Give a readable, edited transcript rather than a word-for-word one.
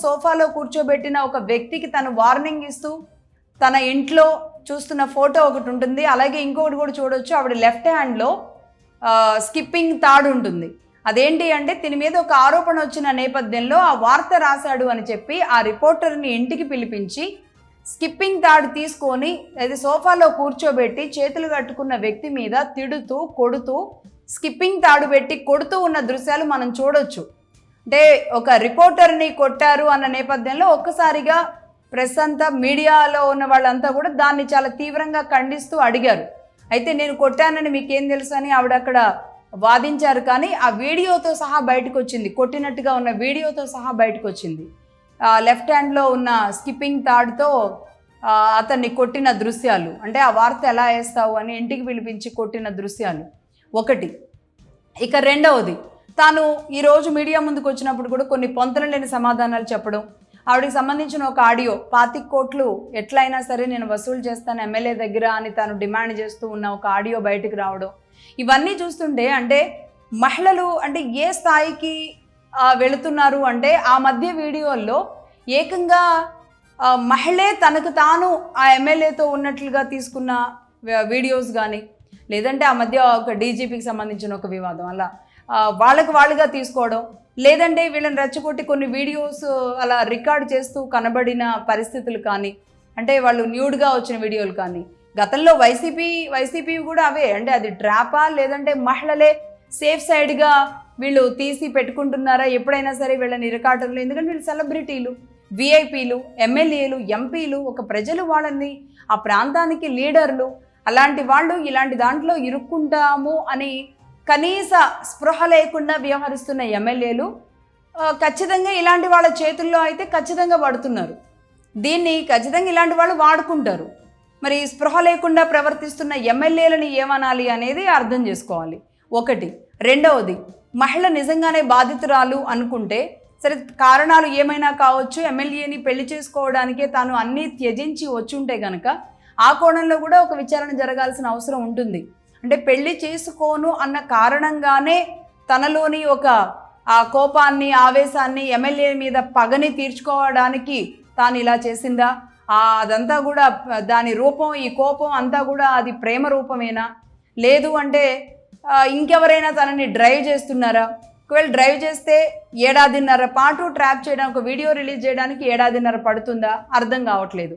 సోఫాలో కూర్చోబెట్టిన ఒక వ్యక్తికి తను వార్నింగ్ ఇస్తూ తన ఇంట్లో చూస్తున్న ఫోటో ఒకటి ఉంటుంది. అలాగే ఇంకొకటి కూడా చూడొచ్చు. ఆవిడ లెఫ్ట్ హ్యాండ్లో స్కిప్పింగ్ తాడు ఉంటుంది. అదేంటి అంటే దీని మీద ఒక ఆరోపణ వచ్చిన నేపథ్యంలో ఆ వార్త రాశాడు అని చెప్పి ఆ రిపోర్టర్ని ఇంటికి పిలిపించి స్కిప్పింగ్ తాడు తీసుకొని అది సోఫాలో కూర్చోబెట్టి చేతులు కట్టుకున్న వ్యక్తి మీద తిడుతూ కొడుతూ స్కిప్పింగ్ తాడు పెట్టి కొడుతూ ఉన్న దృశ్యాలు మనం చూడొచ్చు. అంటే ఒక రిపోర్టర్ని కొట్టారు అన్న నేపథ్యంలో ఒక్కసారిగా ప్రెస్ అంతా మీడియాలో ఉన్న వాళ్ళంతా కూడా దాన్ని చాలా తీవ్రంగా ఖండిస్తూ అడిగారు. అయితే నేను కొట్టానని మీకేం తెలుసు అని ఆవిడ అక్కడ వాదించారు. కానీ ఆ వీడియోతో సహా బయటకు వచ్చింది, కొట్టినట్టుగా ఉన్న వీడియోతో సహా బయటకు వచ్చింది. లెఫ్ట్ హ్యాండ్లో ఉన్న స్కిప్పింగ్ తాడుతో అతన్ని కొట్టిన దృశ్యాలు. అంటే ఆ వార్త ఎలా వేస్తావు అని ఇంటికి పిలిపించి కొట్టిన దృశ్యాలు ఒకటి. ఇక రెండవది, తాను ఈరోజు మీడియా ముందుకు వచ్చినప్పుడు కూడా కొన్ని పొంతన లేని సమాధానాలు చెప్పడం, ఆవిడకి సంబంధించిన ఒక ఆడియో 25 కోట్లు ఎట్లయినా సరే నేను వసూలు చేస్తాను ఎమ్మెల్యే దగ్గర అని తాను డిమాండ్ చేస్తూ ఉన్న ఒక ఆడియో బయటకు రావడం, ఇవన్నీ చూస్తుంటే అంటే మహిళలు అంటే ఏ స్థాయికి వెళుతున్నారు అంటే ఆ మధ్య వీడియోల్లో ఏకంగా మహిళే తనకు తాను ఆ ఎమ్మెల్యేతో ఉన్నట్లుగా తీసుకున్న వీడియోస్ కానీ, లేదంటే ఆ మధ్య ఒక డీజీపీకి సంబంధించిన ఒక వివాదం అలా వాళ్ళుగా తీసుకోవడం, లేదంటే వీళ్ళని రెచ్చగొట్టి కొన్ని వీడియోస్ అలా రికార్డ్ చేస్తూ కనబడిన పరిస్థితులు కానీ, అంటే వాళ్ళు న్యూడ్గా వచ్చిన వీడియోలు కానీ, గతంలో వైసీపీ కూడా అవే. అంటే అది ట్రాపా లేదంటే మహిళలే సేఫ్ సైడ్గా వీళ్ళు తీసి పెట్టుకుంటున్నారా ఎప్పుడైనా సరే వీళ్ళని రికార్డులు? ఎందుకంటే వీళ్ళు సెలబ్రిటీలు, విఐపీలు, ఎమ్మెల్యేలు, ఎంపీలు, ఒక ప్రజలు వాళ్ళని ఆ ప్రాంతానికి లీడర్లు, అలాంటి వాళ్ళు ఇలాంటి దాంట్లో ఇరుక్కుంటాము అని కనీస స్పృహ లేకుండా వ్యవహరిస్తున్న ఎమ్మెల్యేలు ఖచ్చితంగా ఇలాంటి వాళ్ళ చేతుల్లో అయితే ఖచ్చితంగా పడుతున్నారు. దీన్ని ఖచ్చితంగా ఇలాంటి వాళ్ళు వాడుకుంటారు. మరి స్పృహ లేకుండా ప్రవర్తిస్తున్న ఎమ్మెల్యేలని ఏమనాలి అనేది అర్థం చేసుకోవాలి ఒకటి. రెండవది, మహిళ నిజంగానే బాధితురాలు అనుకుంటే సరే, కారణాలు ఏమైనా కావచ్చు, ఎమ్మెల్యేని పెళ్లి చేసుకోవడానికే తాను అన్నీ త్యజించి వచ్చుంటే కనుక ఆ కోణంలో కూడా ఒక విచారణ జరగాల్సిన అవసరం ఉంటుంది. అంటే పెళ్లి చేసుకోను అన్న కారణంగానే తనలోని ఒక ఆ కోపాన్ని, ఆవేశాన్ని, ఎమ్మెల్యే మీద పగని తీర్చుకోవడానికి తాను ఇలా చేసిందా? అదంతా కూడా దాని రూపం, ఈ కోపం అంతా కూడా అది ప్రేమ రూపమేనా? లేదు అంటే ఇంకెవరైనా తనని డ్రైవ్ చేస్తున్నారా? ఒకవేళ డ్రైవ్ చేస్తే 1.5 ఏళ్ల పాటు ట్రాప్ చేయడానికి, ఒక వీడియో రిలీజ్ చేయడానికి 1.5 ఏళ్ల పడుతుందా? అర్థం కావట్లేదు.